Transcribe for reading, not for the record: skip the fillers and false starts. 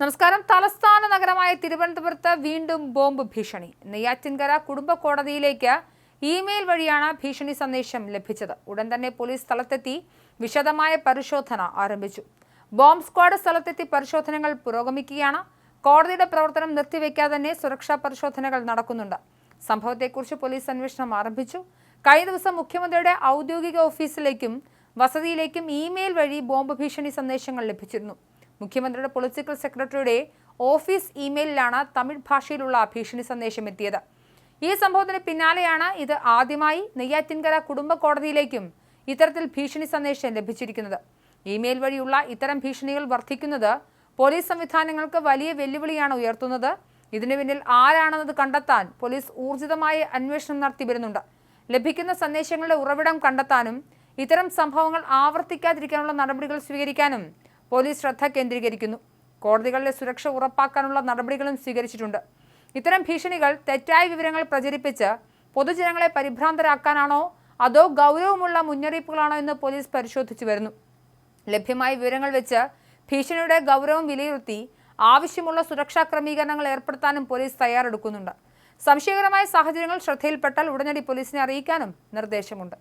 നമസ്കാരം. തലസ്ഥാന നഗരമായ തിരുവനന്തപുരത്ത് വീണ്ടും ബോംബ് ഭീഷണി. നെയ്യാറ്റിൻകര കുടുംബ കോടതിയിലേക്ക് ഇമെയിൽ വഴിയാണ് ഭീഷണി സന്ദേശം ലഭിച്ചത്. ഉടൻ തന്നെ പോലീസ് സ്ഥലത്തെത്തി വിശദമായ പരിശോധന ആരംഭിച്ചു. ബോംബ് സ്ക്വാഡ് സ്ഥലത്തെത്തി പരിശോധനകൾ പുരോഗമിക്കുകയാണ്. കോടതിയുടെ പ്രവർത്തനം നിർത്തിവെക്കാതെ തന്നെ സുരക്ഷാ പരിശോധനകൾ നടക്കുന്നുണ്ട്. സംഭവത്തെക്കുറിച്ച് പോലീസ് അന്വേഷണം ആരംഭിച്ചു. കഴിഞ്ഞ ദിവസം മുഖ്യമന്ത്രിയുടെ ഔദ്യോഗിക ഓഫീസിലേക്കും വസതിയിലേക്കും ഇമെയിൽ വഴി ബോംബ് ഭീഷണി സന്ദേശങ്ങൾ ലഭിച്ചിരുന്നു. മുഖ്യമന്ത്രിയുടെ പൊളിറ്റിക്കൽ സെക്രട്ടറിയുടെ ഓഫീസ് ഇമെയിലാണ് തമിഴ് ഭാഷയിലുള്ള ഭീഷണി സന്ദേശം എത്തിയത്. ഈ സംഭവത്തിന് പിന്നാലെയാണ് ഇത് ആദ്യമായി നെയ്യാറ്റിൻകര കുടുംബ കോടതിയിലേക്കും ഇത്തരത്തിൽ ഭീഷണി സന്ദേശം ലഭിച്ചിരിക്കുന്നത്. ഇമെയിൽ വഴിയുള്ള ഇത്തരം ഭീഷണികൾ വർദ്ധിക്കുന്നത് പോലീസ് സംവിധാനങ്ങൾക്ക് വലിയ വെല്ലുവിളിയാണ് ഉയർത്തുന്നത്. ഇതിനു പിന്നിൽ ആരാണെന്നത് കണ്ടെത്താൻ പോലീസ് ഊർജിതമായ അന്വേഷണം നടത്തി വരുന്നുണ്ട്. ലഭിക്കുന്ന സന്ദേശങ്ങളുടെ ഉറവിടം കണ്ടെത്താനും ഇത്തരം സംഭവങ്ങൾ ആവർത്തിക്കാതിരിക്കാനുള്ള നടപടികൾ സ്വീകരിക്കാനും പോലീസ് ശ്രദ്ധ കേന്ദ്രീകരിക്കുന്നു. കോടതികളിലെ സുരക്ഷ ഉറപ്പാക്കാനുള്ള നടപടികളും സ്വീകരിച്ചിട്ടുണ്ട്. ഇത്തരം ഭീഷണികൾ തെറ്റായ വിവരങ്ങൾ പ്രചരിപ്പിച്ച് പൊതുജനങ്ങളെ പരിഭ്രാന്തരാക്കാനാണോ അതോ ഗൗരവമുള്ള മുന്നറിയിപ്പുകളാണോ എന്ന് പോലീസ് പരിശോധിച്ചു വരുന്നു. ലഭ്യമായ വിവരങ്ങൾ വെച്ച് ഭീഷണിയുടെ ഗൗരവം വിലയിരുത്തി ആവശ്യമുള്ള സുരക്ഷാ ക്രമീകരണങ്ങൾ ഏർപ്പെടുത്താനും പോലീസ് തയ്യാറെടുക്കുന്നുണ്ട്. സംശയകരമായ സാഹചര്യങ്ങൾ ശ്രദ്ധയിൽപ്പെട്ടാൽ ഉടനടി പോലീസിനെ അറിയിക്കാനും നിർദ്ദേശമുണ്ട്.